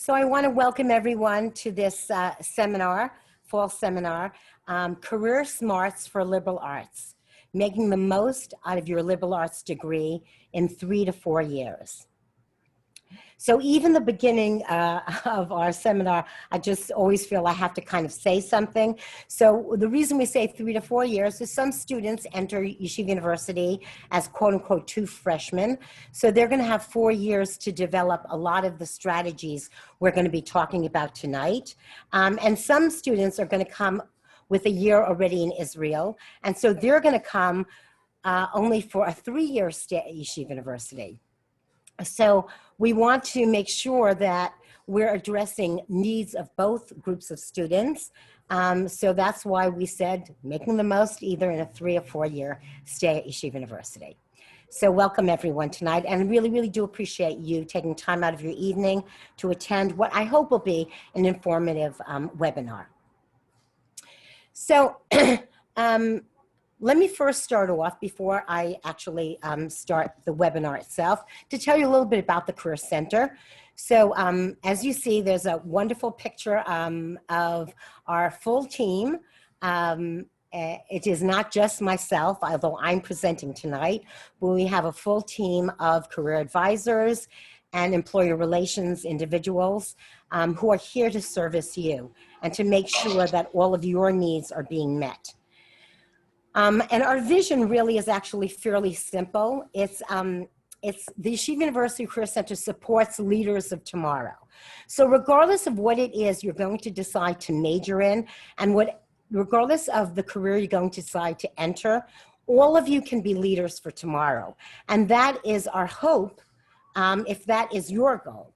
So I want to welcome everyone to this fall seminar, Career Smarts for Liberal Arts, making the most out of your liberal arts degree in 3 to 4 years. So even the beginning of our seminar, I just always feel I have to kind of say something. So the reason we say 3 to 4 years is some students enter Yeshiva University as quote unquote 2 freshmen. So they're going to have 4 years to develop a lot of the strategies we're going to be talking about tonight. And some students are going to come with a year already in Israel. And so they're going to come only for a 3-year stay at Yeshiva University. So we want to make sure that we're addressing needs of both groups of students. So that's why we said making the most either in a 3 or 4 year stay at Yeshiva University. So welcome everyone tonight, and really do appreciate you taking time out of your evening to attend what I hope will be an informative webinar. So let me first start off before I actually start the webinar itself to tell you a little bit about the Career Center. So as you see, there's a wonderful picture of our full team. It is not just myself, although I'm presenting tonight, but we have a full team of career advisors and employer relations individuals who are here to service you and to make sure that all of your needs are being met. And our vision really is actually fairly simple. It's the Yeshiva University Career Center supports leaders of tomorrow. So regardless of what it is you're going to decide to major in, and regardless of the career you're going to decide to enter, all of you can be leaders for tomorrow. And that is our hope, if that is your goal.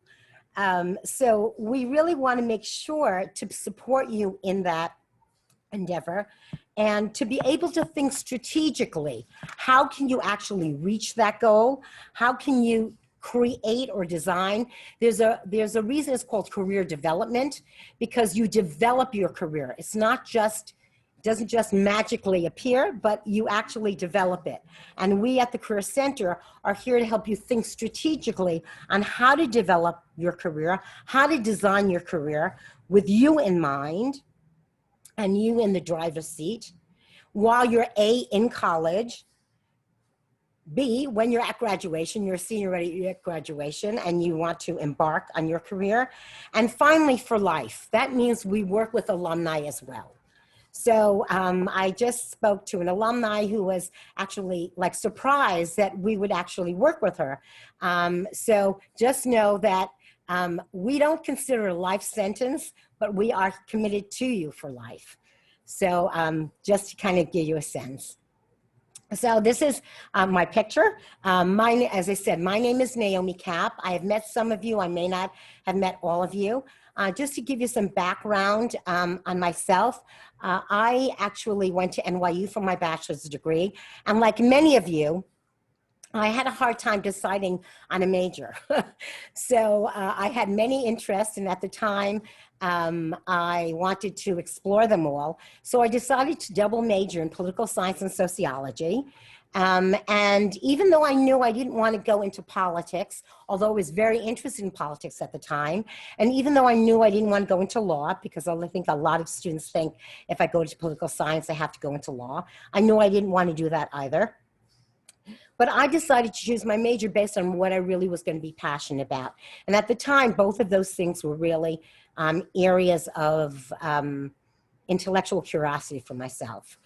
So we really want to make sure to support you in that endeavor and to be able to think strategically. How can you actually reach that goal? How can you create or design? There's a reason it's called career development, because you develop your career. It's not just, doesn't just magically appear, but you actually develop it. And we at the Career Center are here to help you think strategically on how to develop your career, how to design your career with you in mind, and you in the driver's seat, while you're A, in college, B, when you're at graduation, you're a senior at graduation and you want to embark on your career, and finally for life. That means we work with alumni as well. So I just spoke to an alumni who was actually like surprised that we would actually work with her. So just know that we don't consider a life sentence, but we are committed to you for life. So just to kind of give you a sense. So this is my picture. As I said, my name is Naomi Kapp. I have met some of you. I may not have met all of you. Just to give you some background on myself, I actually went to NYU for my bachelor's degree. And like many of you, I had a hard time deciding on a major. So I had many interests, and at the time, I wanted to explore them all. So I decided to double major in political science and sociology. And even though I knew I didn't want to go into politics, although I was very interested in politics at the time, and even though I knew I didn't want to go into law, because I think a lot of students think if I go to political science, I have to go into law, I knew I didn't want to do that either. But I decided to choose my major based on what I really was going to be passionate about. And at the time, both of those things were really areas of intellectual curiosity for myself.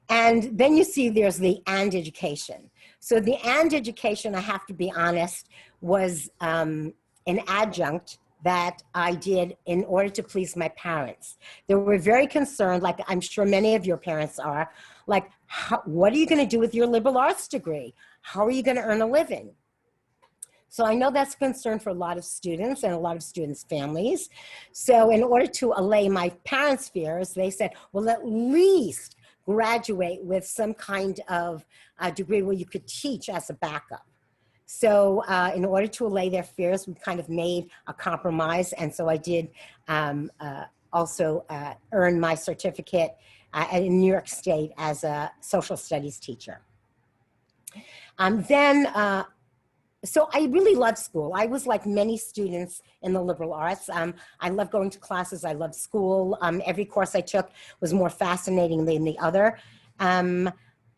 And then you see there's the and education. So the and education, I have to be honest, was an adjunct that I did in order to please my parents. They were very concerned, like I'm sure many of your parents are, like, what are you going to do with your liberal arts degree? How are you going to earn a living? So I know that's a concern for a lot of students and a lot of students' families. So in order to allay my parents' fears, they said, well, at least graduate with some kind of degree where you could teach as a backup. So in order to allay their fears, we kind of made a compromise. And so I did also earn my certificate in New York State as a social studies teacher. Then So I really loved school. I was like many students in the liberal arts. I loved going to classes. I loved school. Every course I took was more fascinating than the other. Um,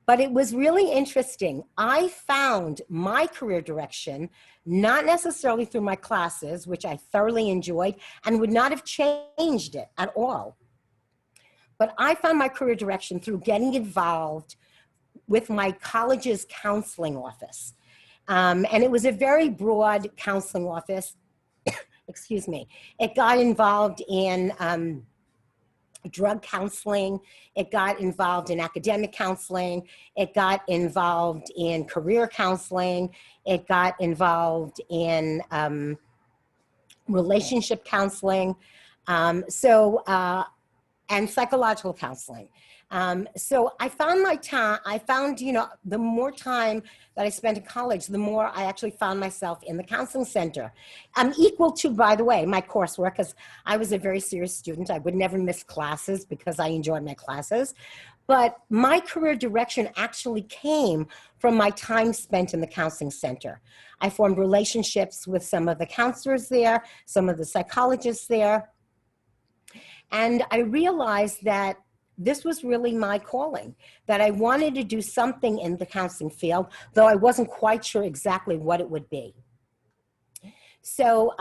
but it was really interesting. I found my career direction, not necessarily through my classes, which I thoroughly enjoyed and would not have changed it at all. But I found my career direction through getting involved with my college's counseling office. And it was a very broad counseling office. Excuse me. It got involved in drug counseling. It got involved in academic counseling. It got involved in career counseling. It got involved in relationship counseling. And psychological counseling. So I found my time, the more time that I spent in college, the more I actually found myself in the counseling center. Equal to, by the way, my coursework, because I was a very serious student. I would never miss classes because I enjoyed my classes. But my career direction actually came from my time spent in the counseling center. I formed relationships with some of the counselors there, some of the psychologists there. And I realized that this was really my calling, that I wanted to do something in the counseling field, though I wasn't quite sure exactly what it would be. So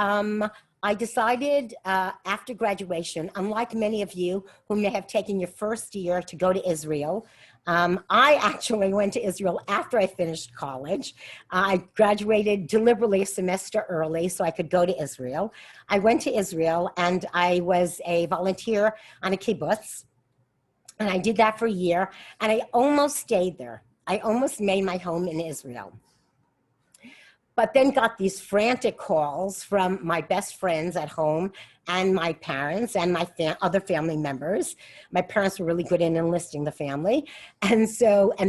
I decided after graduation, unlike many of you who may have taken your first year to go to Israel, I actually went to Israel after I finished college. I graduated deliberately a semester early so I could go to Israel. I went to Israel and I was a volunteer on a kibbutz. And I did that for a year and I almost stayed there. I almost made my home in Israel. But then got these frantic calls from my best friends at home and my parents and my other family members. My parents were really good in enlisting the family. And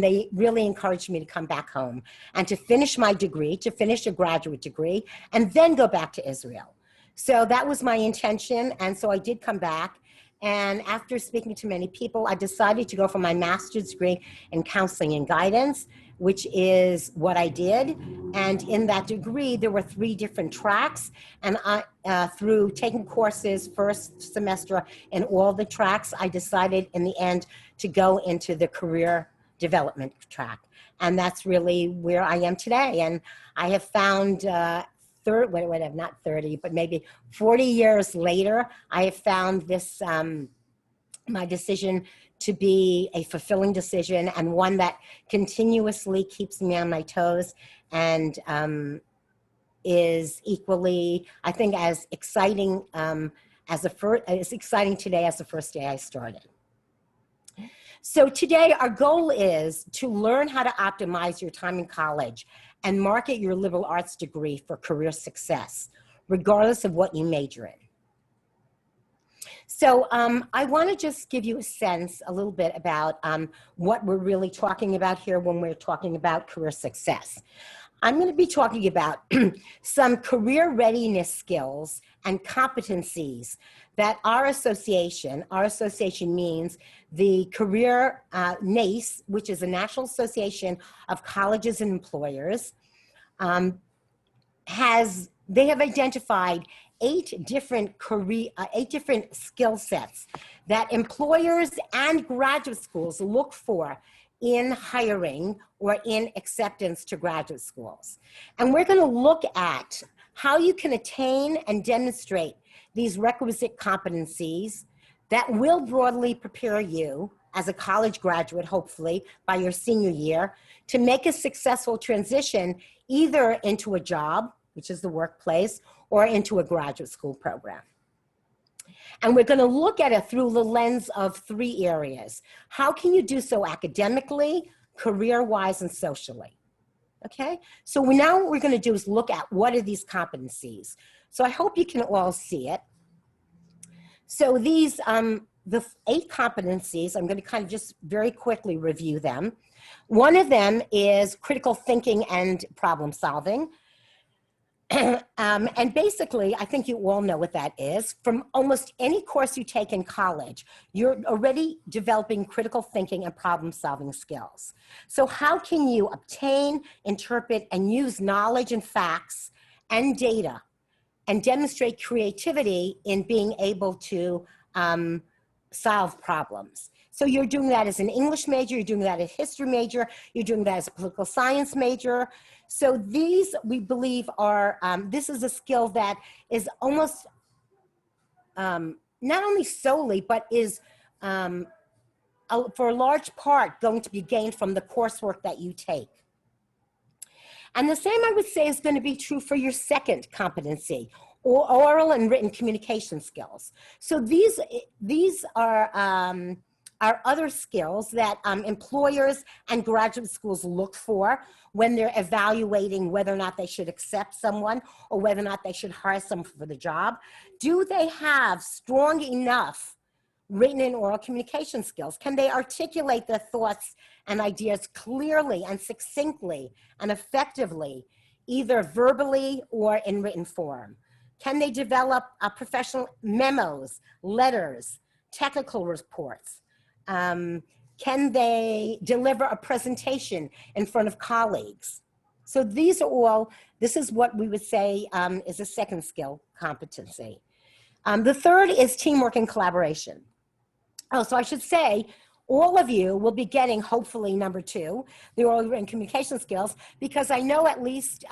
they really encouraged me to come back home and to finish my degree, to finish a graduate degree, and then go back to Israel. So that was my intention. And so I did come back. And after speaking to many people, I decided to go for my master's degree in counseling and guidance, which is what I did. And in that degree, there were 3 different tracks. And through taking courses first semester in all the tracks, I decided in the end to go into the career development track. And that's really where I am today. And I have found not 30, but maybe 40 years later, I have found this, my decision to be a fulfilling decision and one that continuously keeps me on my toes and is equally, I think, as exciting as exciting today as the first day I started. So today our goal is to learn how to optimize your time in college and market your liberal arts degree for career success, regardless of what you major in. So I want to just give you a sense a little bit about what we're really talking about here when we're talking about career success. I'm going to be talking about some career readiness skills and competencies that our association means the career NACE, which is the National Association of Colleges and Employers, they have identified 8 different skill sets that employers and graduate schools look for in hiring or in acceptance to graduate schools. And we're going to look at how you can attain and demonstrate these requisite competencies that will broadly prepare you as a college graduate, hopefully by your senior year, to make a successful transition either into a job, which is the workplace, or into a graduate school program. And we're going to look at it through the lens of 3 areas. How can you do so academically, career-wise, and socially? Okay, so now what we're going to do is look at what are these competencies. So I hope you can all see it. So these, the 8 competencies, I'm going to kind of just very quickly review them. One of them is critical thinking and problem solving. And basically, I think you all know what that is. From almost any course you take in college, you're already developing critical thinking and problem-solving skills. So how can you obtain, interpret, and use knowledge and facts and data and demonstrate creativity in being able to solve problems? So you're doing that as an English major, you're doing that as a history major, you're doing that as a political science major. So these, we believe, are, this is a skill that is almost, not only solely, but is for a large part going to be gained from the coursework that you take. And the same, I would say, is going to be true for your second competency, or oral and written communication skills. So these are other skills that employers and graduate schools look for when they're evaluating whether or not they should accept someone or whether or not they should hire someone for the job. Do they have strong enough written and oral communication skills? Can they articulate their thoughts and ideas clearly and succinctly and effectively, either verbally or in written form? Can they develop professional memos, letters, technical reports? Can they deliver a presentation in front of colleagues? So these are all, this is what we would say is a second skill competency. The third is teamwork and collaboration. Oh, so I should say, all of you will be getting, hopefully, number 2, the oral written communication skills, because I know at least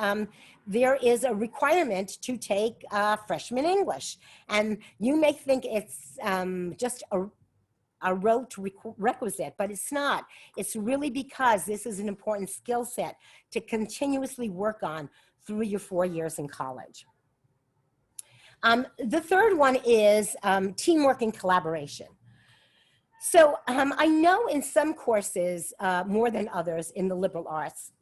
there is a requirement to take freshman English. And you may think it's just a rote requisite, but it's not. It's really because this is an important skill set to continuously work on through your 4 years in college. The third one is teamwork and collaboration. So I know in some courses, more than others in the liberal arts,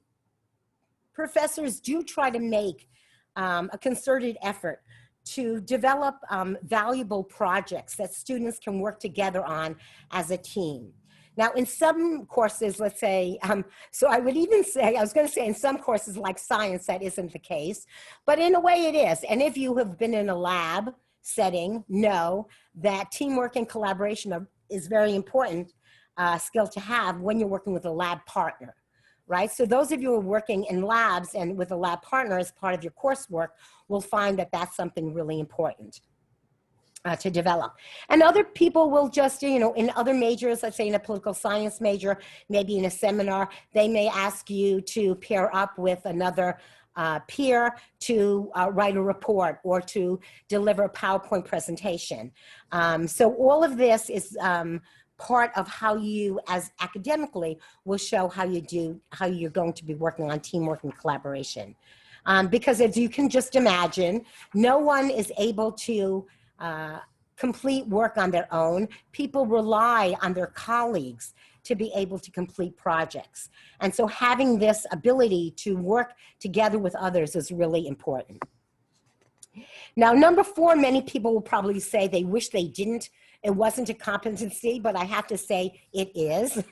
professors do try to make a concerted effort to develop valuable projects that students can work together on as a team. Now, in some courses, let's say, so I would even say, I was going to say in some courses like science, that isn't the case, but in a way it is. And if you have been in a lab setting, know that teamwork and collaboration is very important skill to have when you're working with a lab partner, right? So those of you who are working in labs and with a lab partner as part of your coursework will find that that's something really important to develop. And other people will just, you know, in other majors, let's say in a political science major, maybe in a seminar, they may ask you to pair up with another peer to write a report or to deliver a PowerPoint presentation. So all of this is part of how you, as academically, will show how you're going to be working on teamwork and collaboration. Because as you can just imagine, no one is able to complete work on their own. People rely on their colleagues to be able to complete projects. And so having this ability to work together with others is really important. Now, number 4, many people will probably say they wish they didn't. It wasn't a competency, but I have to say it is.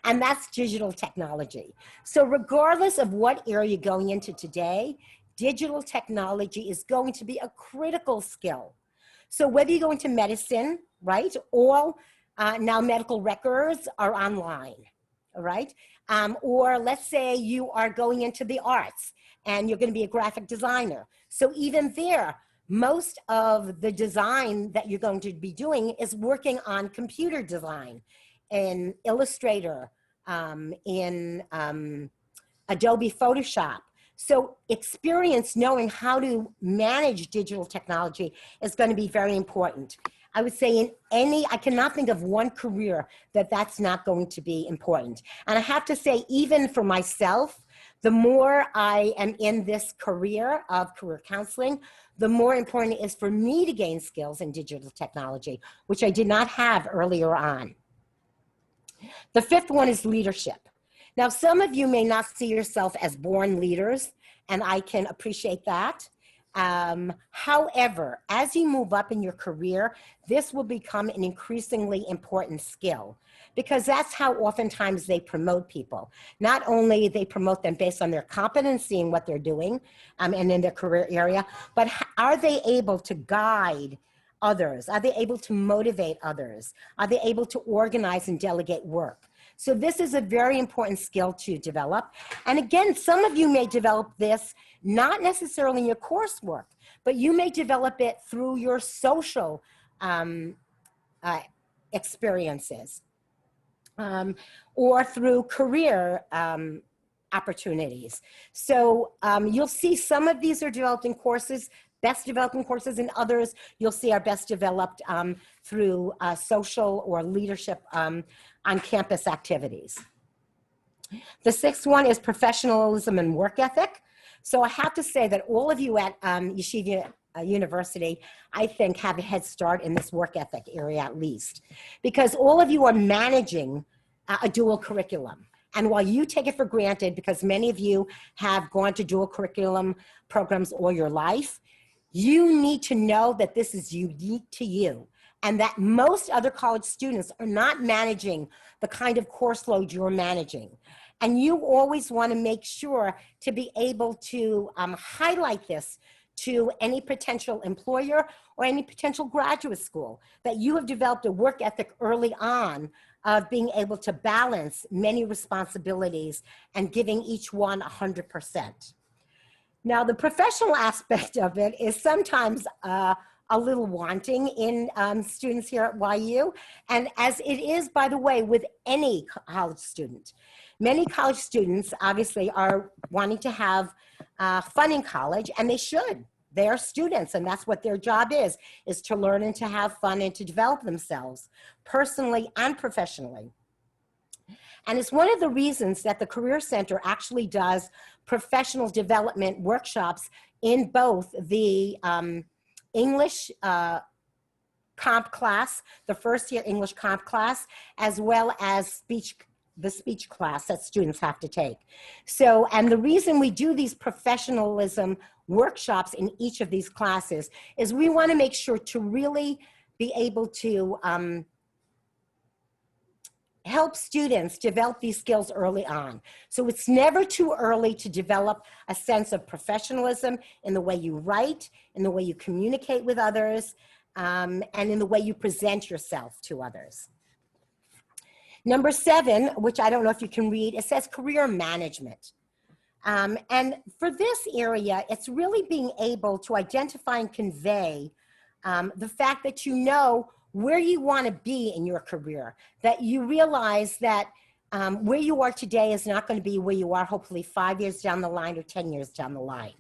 And that's digital technology. So regardless of what area you're going into today, digital technology is going to be a critical skill. So whether you go into medicine, right, all now medical records are online, all right? Or let's say you are going into the arts and you're going to be a graphic designer. So even there, most of the design that you're going to be doing is working on computer design in Illustrator, in Adobe Photoshop. So experience knowing how to manage digital technology is going to be very important. I would say in any, I cannot think of one career that's not going to be important. And I have to say, even for myself, the more I am in this career of career counseling, the more important it is for me to gain skills in digital technology, which I did not have earlier on. The 5th one is leadership. Now, some of you may not see yourself as born leaders, and I can appreciate that. However, as you move up in your career, this will become an increasingly important skill because that's how oftentimes they promote people. Not only they promote them based on their competency in what they're doing and in their career area, but are they able to guide others? Are they able to motivate others? Are they able to organize and delegate work? So this is a very important skill to develop. And again, some of you may develop this not necessarily in your coursework, but you may develop it through your social experiences or through career opportunities. So you'll see some of these are developed in courses, best developed in courses, and others you'll see are best developed through social or leadership on-campus activities. The sixth one is professionalism and work ethic. So I have to say that all of you at Yeshiva University, I think, have a head start in this work ethic area at least, because all of you are managing a dual curriculum. And while you take it for granted, because many of you have gone to dual curriculum programs all your life, you need to know that this is unique to you and that most other college students are not managing the kind of course load you're managing. And you always want to make sure to be able to highlight this to any potential employer or any potential graduate school, that you have developed a work ethic early on of being able to balance many responsibilities and giving each one 100%. Now, the professional aspect of it is sometimes a little wanting in students here at YU, and as it is, by the way, with any college student. Many college students obviously are wanting to have fun in college, and they should. They are students, and that's what their job is to learn and to have fun and to develop themselves personally and professionally. And it's one of the reasons that the Career Center actually does professional development workshops in both the English comp class, the first year English comp class, as well as the speech class that students have to take. So, and the reason we do these professionalism workshops in each of these classes is we want to make sure to really be able to help students develop these skills early on. So it's never too early to develop a sense of professionalism in the way you write, in the way you communicate with others, and in the way you present yourself to others. Number 7, which I don't know if you can read, it says career management. And for this area, it's really being able to identify and convey the fact that you know where you want to be in your career, that you realize that where you are today is not going to be where you are hopefully 5 years down the line or 10 years down the line.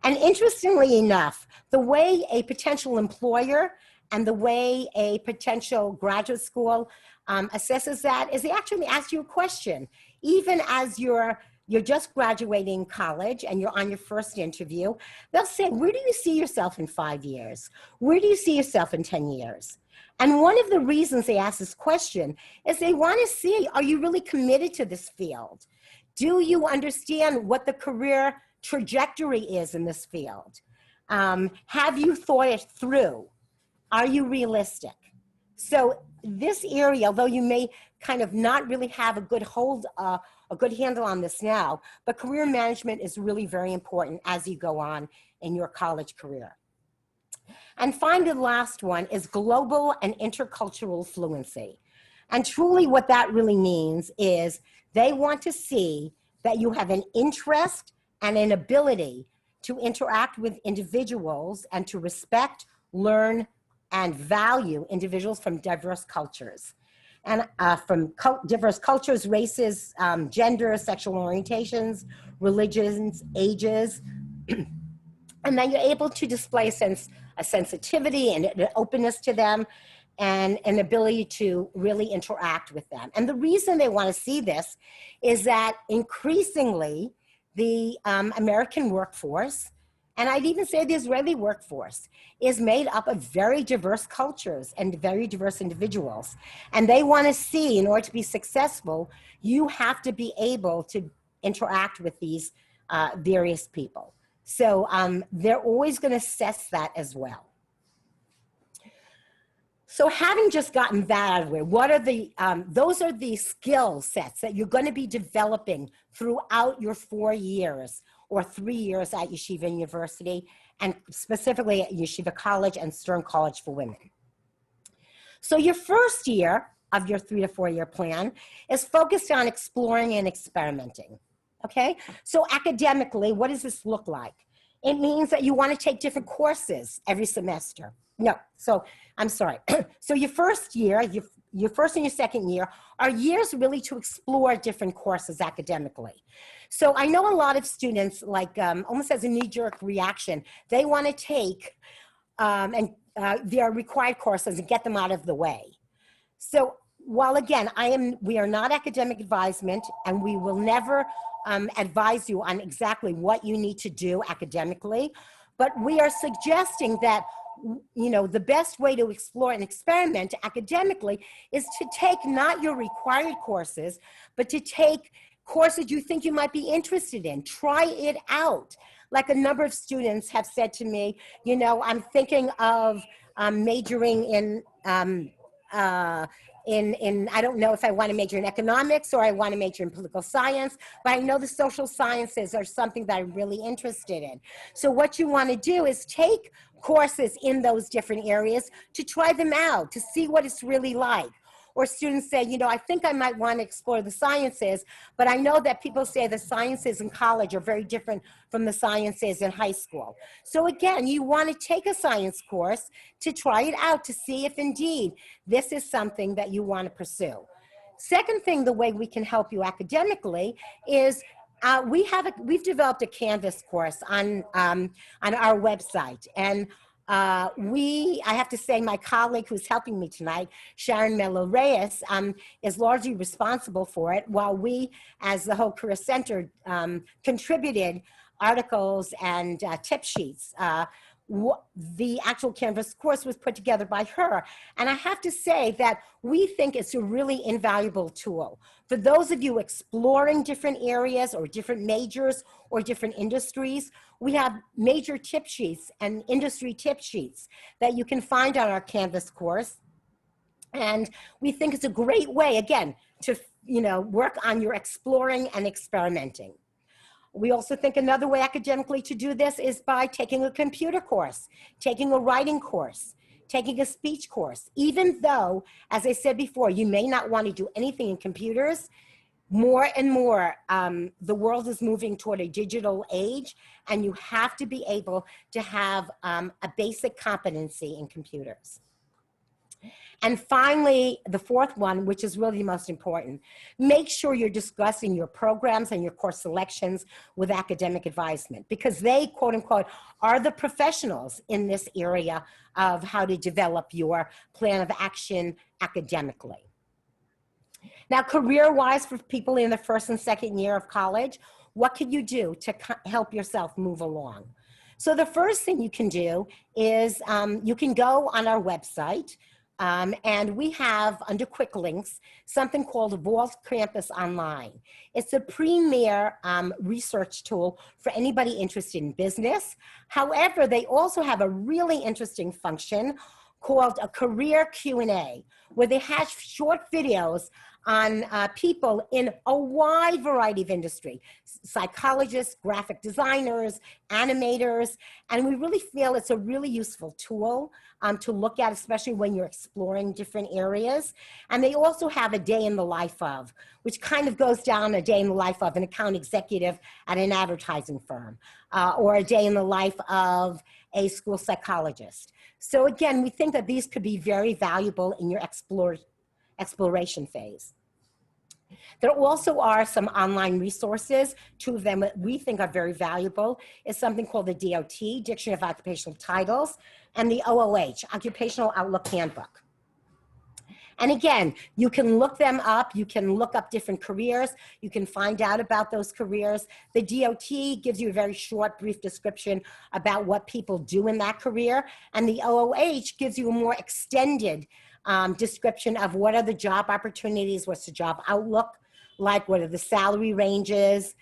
And interestingly enough, the way a potential employer and the way a potential graduate school assesses that is they actually ask you a question. Even as you're just graduating college and you're on your first interview, they'll say, where do you see yourself in 5 years? Where do you see yourself in 10 years? And one of the reasons they ask this question is they want to see, are you really committed to this field? Do you understand what the career trajectory is in this field? Have you thought it through? Are you realistic? So this area, although you may kind of not really have a good handle on this now, but career management is really very important as you go on in your college career. And finally, the last one is global and intercultural fluency. And truly what that really means is they want to see that you have an interest and an ability to interact with individuals and to respect, learn, and value individuals from diverse cultures. And from diverse cultures, races, genders, sexual orientations, religions, ages. And then you're able to display a sensitivity and an openness to them and an ability to really interact with them. And the reason they want to see this is that increasingly the American workforce, and I'd even say the Israeli workforce, is made up of very diverse cultures and very diverse individuals. And they want to see, in order to be successful, you have to be able to interact with these various people. So they're always going to assess that as well. So having just gotten that out of the way, what are the, those are the skill sets that you're going to be developing throughout your 4 years or 3 years at Yeshiva University, and specifically at Yeshiva College and Stern College for Women. So your first year of your 3 to 4 year plan is focused on exploring and experimenting. Okay, so academically, what does this look like? It means that you want to take different courses every semester. No, so I'm sorry. So your first year, your first and your second year are years really to explore different courses academically. So I know a lot of students, like almost as a knee-jerk reaction, they want to take their required courses and get them out of the way. So while again, we are not academic advisement, and we will never advise you on exactly what you need to do academically, but we are suggesting that, you know, the best way to explore and experiment academically is to take not your required courses, but to take courses you think you might be interested in. Try it out. Like a number of students have said to me, you know, I'm thinking of majoring in I don't know if I want to major in economics or I want to major in political science, but I know the social sciences are something that I'm really interested in. So what you want to do is take courses in those different areas to try them out, to see what it's really like. Or students say, you know, I think I might want to explore the sciences, but I know that people say the sciences in college are very different from the sciences in high school. So again, you want to take a science course to try it out, to see if indeed this is something that you want to pursue. Second thing, the way we can help you academically is we've developed a Canvas course on our website, and I have to say, my colleague who's helping me tonight, Sharon Mello-Reyes, is largely responsible for it, while we, as the whole Career Center, contributed articles and tip sheets. The actual Canvas course was put together by her. And I have to say that we think it's a really invaluable tool. For those of you exploring different areas or different majors or different industries, we have major tip sheets and industry tip sheets that you can find on our Canvas course. And we think it's a great way, again, to, you know, work on your exploring and experimenting. We also think another way academically to do this is by taking a computer course, taking a writing course, taking a speech course. Even though, as I said before, you may not want to do anything in computers, more and more, the world is moving toward a digital age, and you have to be able to have a basic competency in computers. And finally, the fourth one, which is really the most important, make sure you're discussing your programs and your course selections with academic advisement, because they, quote unquote, are the professionals in this area of how to develop your plan of action academically. Now, career-wise, for people in the first and second year of college, what can you do to help yourself move along? So the first thing you can do is you can go on our website, and we have, under quick links, something called Vault Campus Online. It's a premier research tool for anybody interested in business. However, they also have a really interesting function called a career Q&A, where they have short videos on people in a wide variety of industry, psychologists, graphic designers, animators, and we really feel it's a really useful tool to look at, especially when you're exploring different areas. And they also have a day in the life of, which kind of goes down a day in the life of an account executive at an advertising firm, or a day in the life of a school psychologist. So again, we think that these could be very valuable in your exploration phase. There also are some online resources. Two of them that we think are very valuable is something called the DOT, Dictionary of Occupational Titles, and the OOH, Occupational Outlook Handbook. And again, you can look them up. You can look up different careers. You can find out about those careers. The DOT gives you a very short, brief description about what people do in that career. And the OOH gives you a more extended description of what are the job opportunities, what's the job outlook like, what are the salary ranges,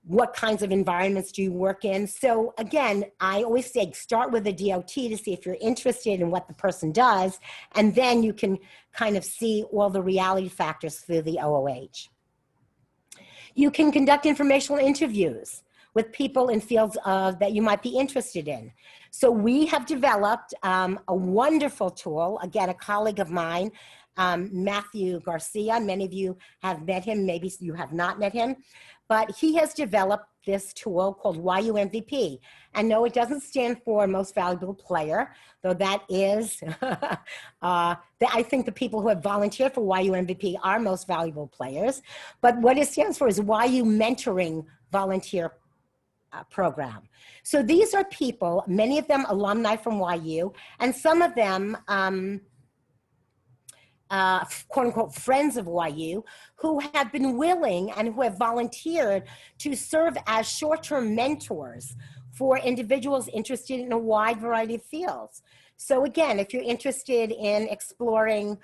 what kinds of environments do you work in? So again, I always say start with a DOT to see if you're interested in what the person does, and then you can kind of see all the reality factors through the OOH. You can conduct informational interviews with people in fields that you might be interested in. So we have developed a wonderful tool, again, a colleague of mine, Matthew Garcia. Many of you have met him, maybe you have not met him, but he has developed this tool called YU MVP. And no, it doesn't stand for Most Valuable Player, though that is, I think the people who have volunteered for YU MVP are most valuable players. But what it stands for is YU Mentoring Volunteer Program. So these are people, many of them alumni from YU, and some of them quote unquote friends of YU who have been willing and who have volunteered to serve as short-term mentors for individuals interested in a wide variety of fields. So again, if you're interested in exploring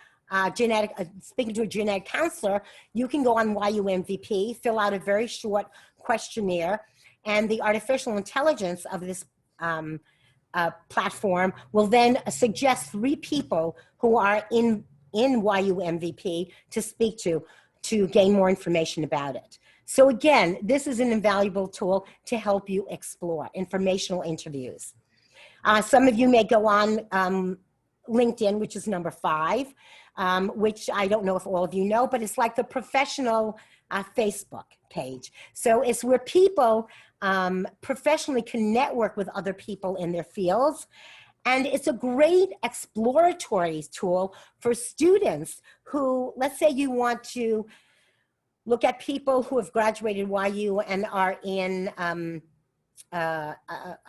speaking to a genetic counselor, you can go on YU MVP, fill out a very short questionnaire, and the artificial intelligence of this platform will then suggest 3 people who are in YU MVP to speak to gain more information about it. So again, this is an invaluable tool to help you explore informational interviews. Some of you may go on LinkedIn, which is number 5, which I don't know if all of you know, but it's like the professional Facebook page. So it's where people professionally can network with other people in their fields. And it's a great exploratory tool for students who, let's say you want to look at people who have graduated YU and are in, I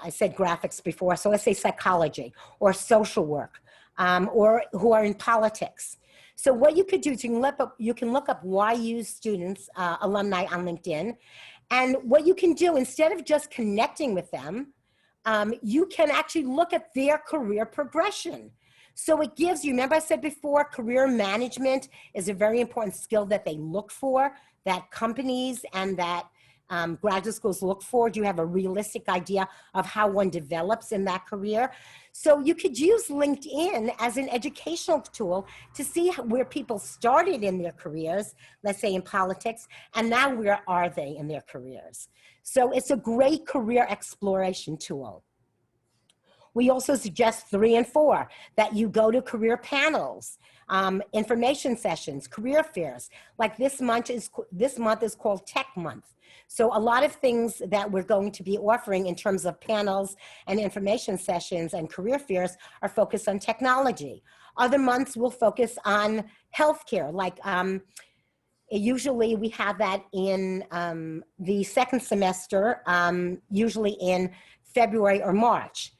said graphics before, so let's say psychology or social work, or who are in politics. So what you could do is you can look up YU students, alumni on LinkedIn. And what you can do, instead of just connecting with them, you can actually look at their career progression. So it gives you, remember I said before, career management is a very important skill that they look for, that companies and that graduate schools look for. Do you have a realistic idea of how one develops in that career? So you could use LinkedIn as an educational tool to see where people started in their careers, let's say in politics, and now where are they in their careers? So it's a great career exploration tool. We also suggest 3 and 4, that you go to career panels, information sessions, career fairs. Like this month is called Tech Month. So a lot of things that we're going to be offering in terms of panels and information sessions and career fairs are focused on technology. Other months will focus on healthcare, like usually we have that in the second semester, usually in February or March.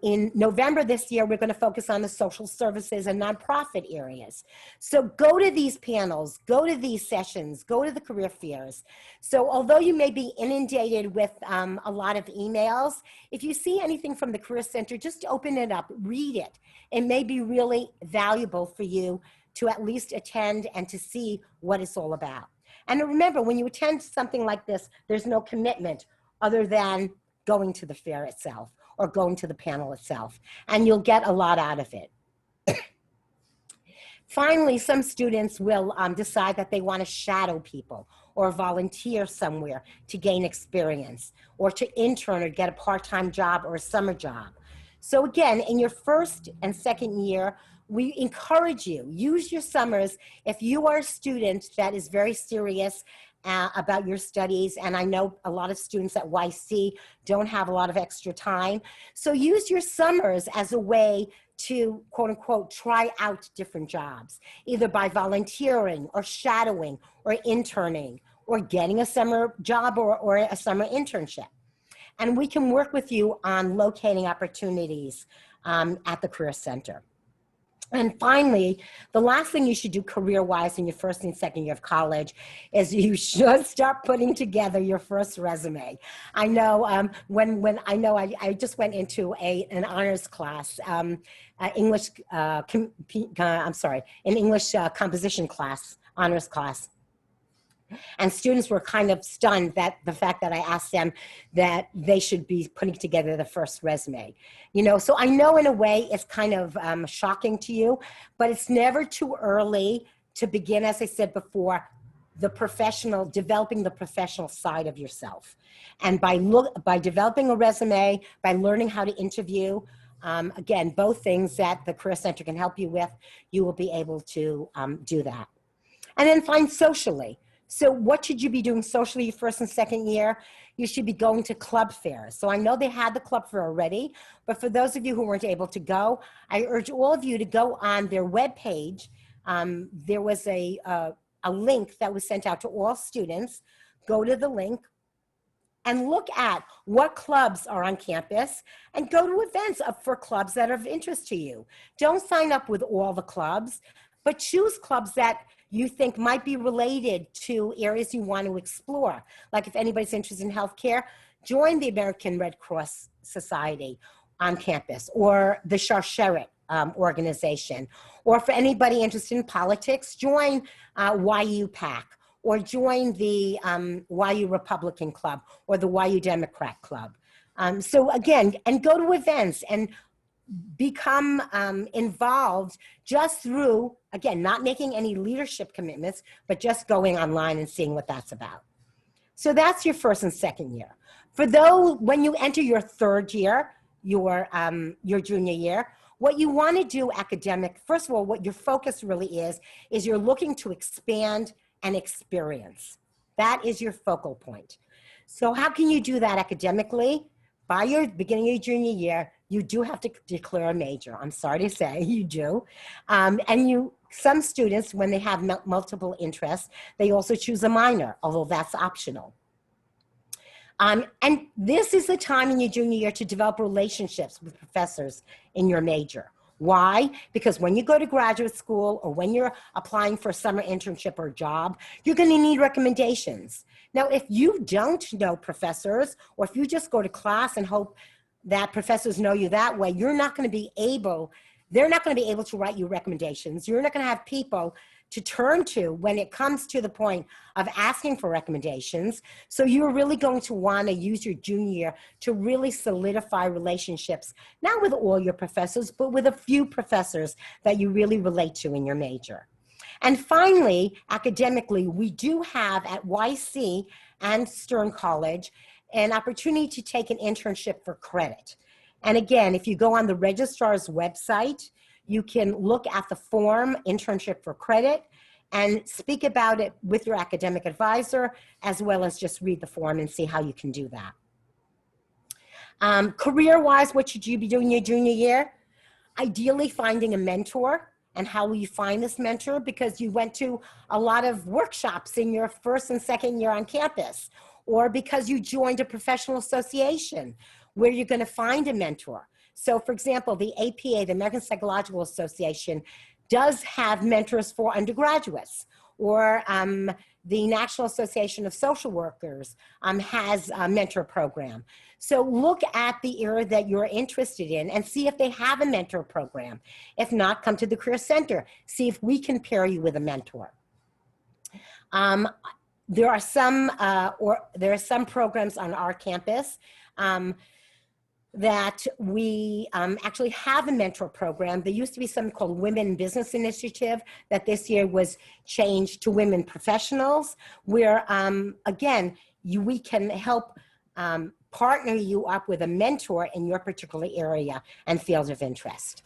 In November this year, we're going to focus on the social services and nonprofit areas. So go to these panels, go to these sessions, go to the career fairs. So although you may be inundated with a lot of emails, if you see anything from the Career Center, just open it up, read it. It may be really valuable for you to at least attend and to see what it's all about. And remember, when you attend something like this, there's no commitment other than going to the fair itself or going to the panel itself, and you'll get a lot out of it. Finally, some students will decide that they want to shadow people or volunteer somewhere to gain experience, or to intern or get a part-time job or a summer job. So again, in your first and second year, we encourage you, use your summers. If you are a student that is very serious about your studies, and I know a lot of students at YC don't have a lot of extra time, so use your summers as a way to, quote unquote, try out different jobs, either by volunteering or shadowing or interning or getting a summer job or a summer internship. And we can work with you on locating opportunities at the Career Center. And finally, the last thing you should do career-wise in your first and second year of college is you should start putting together your first resume. I know I just went into an honors class, an English composition class, honors class. And students were kind of stunned that the fact that I asked them that they should be putting together the first resume. You know, so I know in a way it's kind of shocking to you, but it's never too early to begin, as I said before, developing the professional side of yourself. And by developing a resume, by learning how to interview, again, both things that the Career Center can help you with, you will be able to do that. And then find socially. So what should you be doing socially your first and second year? You should be going to club fairs. So I know they had the club fair already, but for those of you who weren't able to go, I urge all of you to go on their webpage. There was a link that was sent out to all students. Go to the link and look at what clubs are on campus and go to events for clubs that are of interest to you. Don't sign up with all the clubs, but choose clubs that you think might be related to areas you want to explore. Like if anybody's interested in healthcare, join the American Red Cross Society on campus, or the Sharsheret organization. Or for anybody interested in politics, join YU PAC, or join the YU Republican Club, or the YU Democrat Club. So again, and go to events and become involved just through, again, not making any leadership commitments, but just going online and seeing what that's about. So that's your first and second year. For those, when you enter your third year, your junior year, what you want to do first of all, what your focus really is you're looking to expand and experience. That is your focal point. So how can you do that academically? By your beginning of your junior year, you do have to declare a major. I'm sorry to say, you do. And some students, when they have multiple interests, they also choose a minor, although that's optional. And this is the time in your junior year to develop relationships with professors in your major. Why? Because when you go to graduate school or when you're applying for a summer internship or job, you're going to need recommendations. Now, if you don't know professors, or if you just go to class and hope that professors know you that way, they're not going to be able to write you recommendations. You're not going to have people to turn to when it comes to the point of asking for recommendations. So you're really going to want to use your junior year to really solidify relationships, not with all your professors, but with a few professors that you really relate to in your major. And finally, academically, we do have at YC and Stern College an opportunity to take an internship for credit. And again, if you go on the registrar's website, you can look at the form, Internship for Credit, and speak about it with your academic advisor, as well as just read the form and see how you can do that. Career-wise, what should you be doing your junior year? Ideally, finding a mentor. And how will you find this mentor? Because you went to a lot of workshops in your first and second year on campus, or because you joined a professional association where you're going to find a mentor. So for example, the APA, the American Psychological Association, does have mentors for undergraduates, or the National Association of Social Workers has a mentor program. So look at the area that you're interested in and see if they have a mentor program. If not, come to the Career Center. See if we can pair you with a mentor. There are some programs on our campus that we actually have a mentor program. There used to be something called Women in Business Initiative that this year was changed to Women Professionals, where again, we can help partner you up with a mentor in your particular area and field of interest.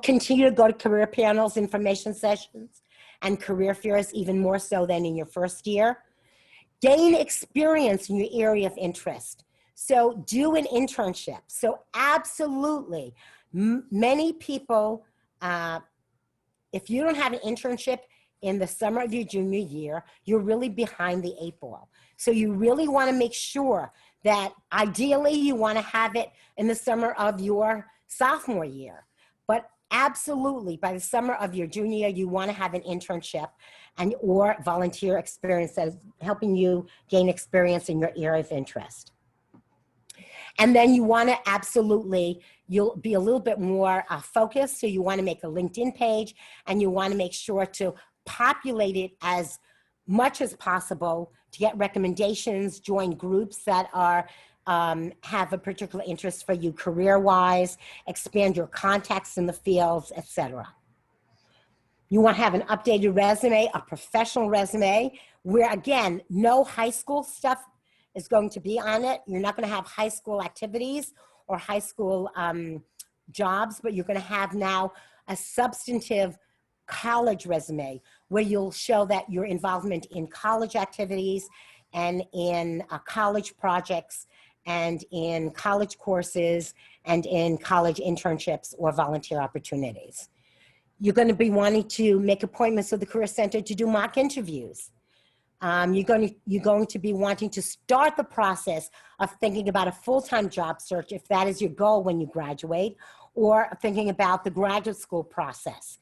Continue to go to career panels, information sessions, and career fairs, even more so than in your first year. Gain experience in your area of interest. So do an internship. So absolutely, many people, if you don't have an internship in the summer of your junior year, you're really behind the 8 ball. So you really want to make sure that ideally you want to have it in the summer of your sophomore year. But absolutely, by the summer of your junior year, you want to have an internship or volunteer experience that is helping you gain experience in your area of interest. And then you want to absolutely, you'll be a little bit more focused. So you want to make a LinkedIn page, and you want to make sure to populate it as much as possible to get recommendations, join groups that are have a particular interest for you career-wise, expand your contacts in the fields, etc. You want to have an updated resume, a professional resume, where again, no high school stuff is going to be on it. You're not going to have high school activities or high school jobs, but you're going to have now a substantive college resume where you'll show that your involvement in college activities and in college projects and in college courses and in college internships or volunteer opportunities. You're going to be wanting to make appointments with the Career Center to do mock interviews. You're going to be wanting to start the process of thinking about a full-time job search if that is your goal when you graduate, or thinking about the graduate school process.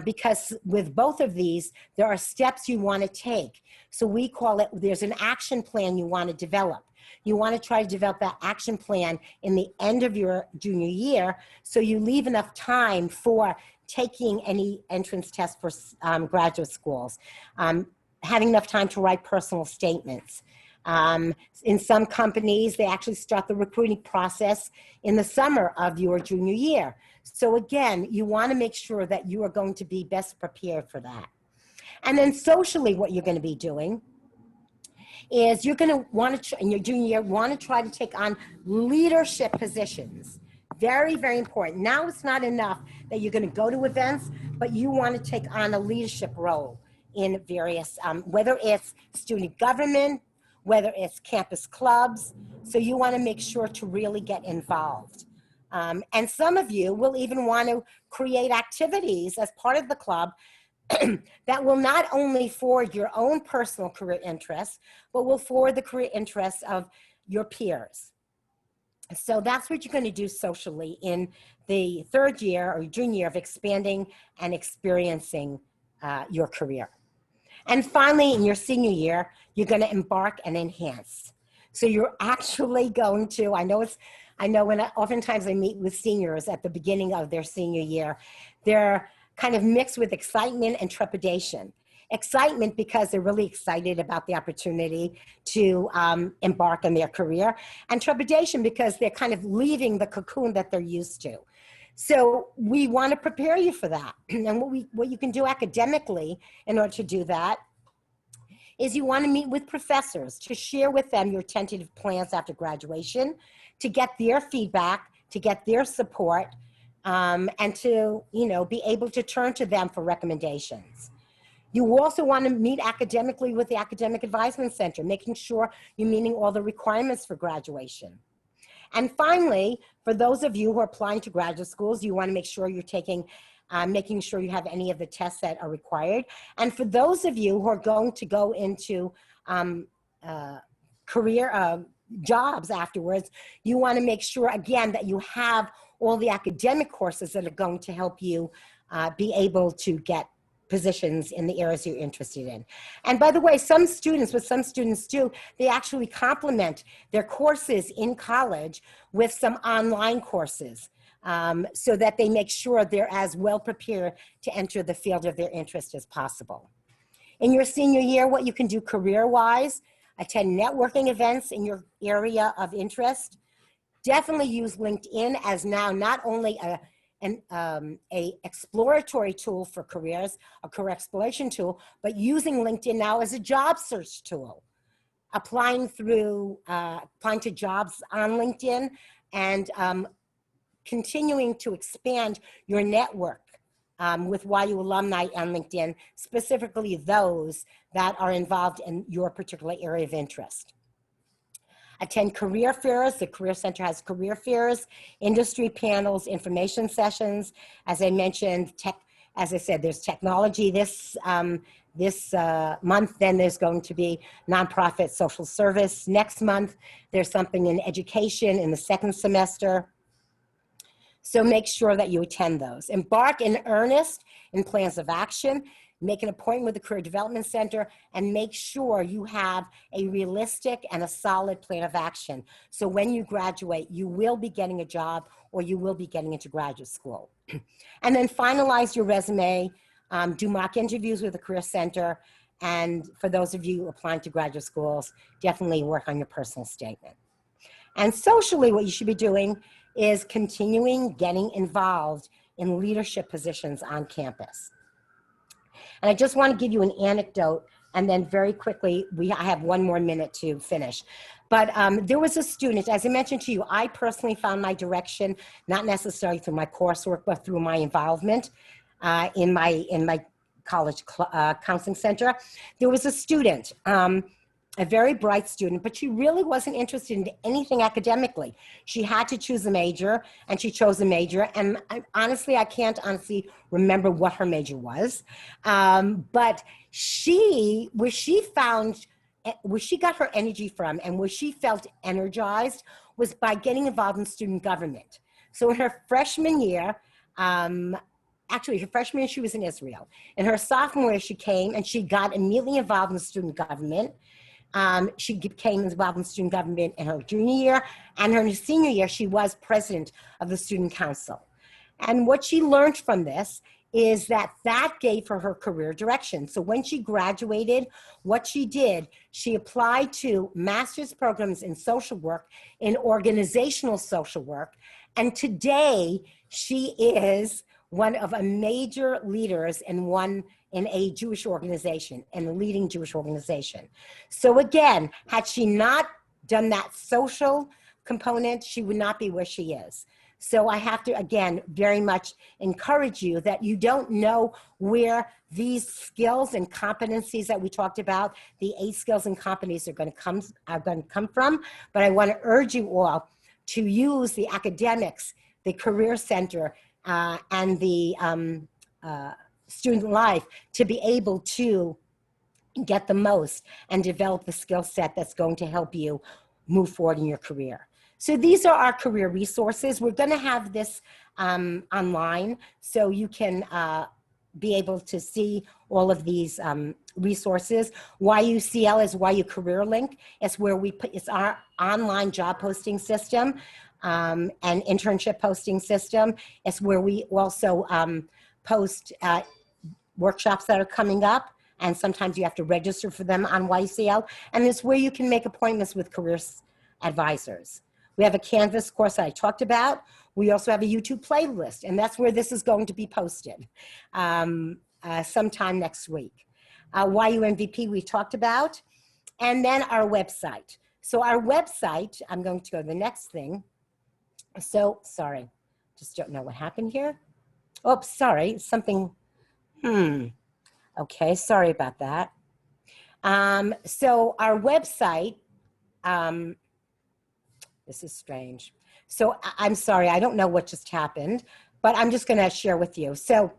Because with both of these, there are steps you want to take. So we call it, there's an action plan you want to develop. You want to try to develop that action plan in the end of your junior year, so you leave enough time for taking any entrance tests for graduate schools, having enough time to write personal statements. In some companies, they actually start the recruiting process in the summer of your junior year. So again, you want to make sure that you are going to be best prepared for that. And then socially, what you're going to be doing is you're going to want to, in your junior year, want to try to take on leadership positions. Very, very important. Now it's not enough that you're going to go to events, but you want to take on a leadership role in various, whether it's student government, whether it's campus clubs. So you want to make sure to really get involved. And some of you will even want to create activities as part of the club that will not only forward your own personal career interests, but will forward the career interests of your peers. So that's what you're going to do socially in the third year or junior year of expanding and experiencing your career. And finally, in your senior year, you're going to embark and enhance. So you're actually going to, I know when oftentimes I meet with seniors at the beginning of their senior year, they're kind of mixed with excitement and trepidation. Excitement because they're really excited about the opportunity to embark on their career, and trepidation because they're kind of leaving the cocoon that they're used to. So we want to prepare you for that. And what you can do academically in order to do that is you want to meet with professors to share with them your tentative plans after graduation, to get their feedback, to get their support, and to, be able to turn to them for recommendations. You also want to meet academically with the Academic Advisement Center, making sure you're meeting all the requirements for graduation. And finally, for those of you who are applying to graduate schools, you want to make sure you're taking, making sure you have any of the tests that are required. And for those of you who are going to go into career jobs afterwards, you want to make sure, again, that you have all the academic courses that are going to help you be able to get positions in the areas you're interested in. And by the way, what some students do, they actually complement their courses in college with some online courses so that they make sure they're as well prepared to enter the field of their interest as possible. In your senior year, what you can do career-wise, attend networking events in your area of interest. Definitely use LinkedIn as now not only an exploratory tool for careers, a career exploration tool, but using LinkedIn now as a job search tool. Applying to jobs on LinkedIn and continuing to expand your network with YU alumni on LinkedIn, specifically those that are involved in your particular area of interest. Attend career fairs. The Career Center has career fairs, industry panels, information sessions. As I mentioned, as I said, there's technology this month. Then there's going to be nonprofit social service. Next month, there's something in education in the second semester. So make sure that you attend those. Embark in earnest in plans of action. Make an appointment with the Career Development Center and make sure you have a realistic and a solid plan of action. So when you graduate, you will be getting a job or you will be getting into graduate school. And then finalize your resume, do mock interviews with the Career Center, And for those of you applying to graduate schools, definitely work on your personal statement. And socially, what you should be doing is continuing getting involved in leadership positions on campus. And I just want to give you an anecdote, and then very quickly, I have one more minute to finish. But there was a student, as I mentioned to you, I personally found my direction, not necessarily through my coursework, but through my involvement in my college counseling center. There was a student, a very bright student, but she really wasn't interested in anything academically. She had to choose a major, and she chose a major. And I can't honestly remember what her major was. But where she got her energy from and where she felt energized was by getting involved in student government. So in her freshman year, actually her freshman year, she was in Israel. In her sophomore year, she came and she got immediately involved in student government. She became involved in student government in her junior year, and her senior year, she was president of the student council. And what she learned from this is that gave her career direction. So when she graduated, what she did, she applied to master's programs in social work, in organizational social work, and today she is one of a major leaders in a Jewish organization, in a leading Jewish organization. So again, had she not done that social component, she would not be where she is. So I have to, again, very much encourage you that you don't know where these skills and competencies that we talked about, the 8 skills and competencies are going to come from, but I want to urge you all to use the academics, the Career Center, and the student life to be able to get the most and develop the skill set that's going to help you move forward in your career. So these are our career resources. We're going to have this online, so you can be able to see all of these resources. YUCL is YU Career Link. It's where it's our online job posting system and internship posting system. It's where we also post workshops that are coming up, and sometimes you have to register for them on YUCL. And it's where you can make appointments with career advisors. We have a Canvas course that I talked about. We also have a YouTube playlist, and that's where this is going to be posted sometime next week. YU MVP we talked about, and then our website. So our website, I'm going to go to the next thing. So, sorry, just don't know what happened here. Oh, sorry, something, okay, sorry about that. So our website, this is strange. So I'm sorry, I don't know what just happened, but I'm just gonna share with you. So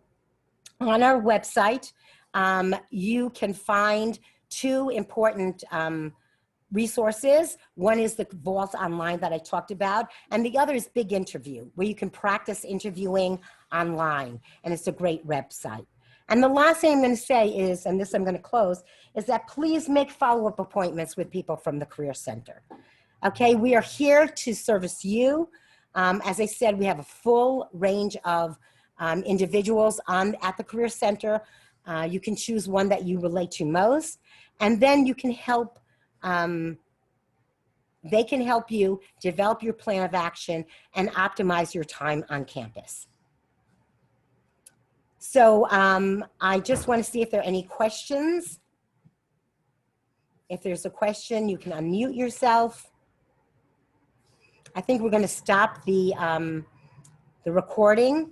on our website, you can find 2 important resources. One is the Vault Online that I talked about, and the other is Big Interview, where you can practice interviewing online, and it's a great website. And the last thing I'm going to say is, and this I'm going to close, is that please make follow-up appointments with people from the Career Center. Okay, we are here to service you. As I said, we have a full range of individuals at the Career Center. You can choose one that you relate to most, and then you can help, they can help you develop your plan of action and optimize your time on campus. So I just want to see if there are any questions. If there's a question, you can unmute yourself. I think we're going to stop the recording.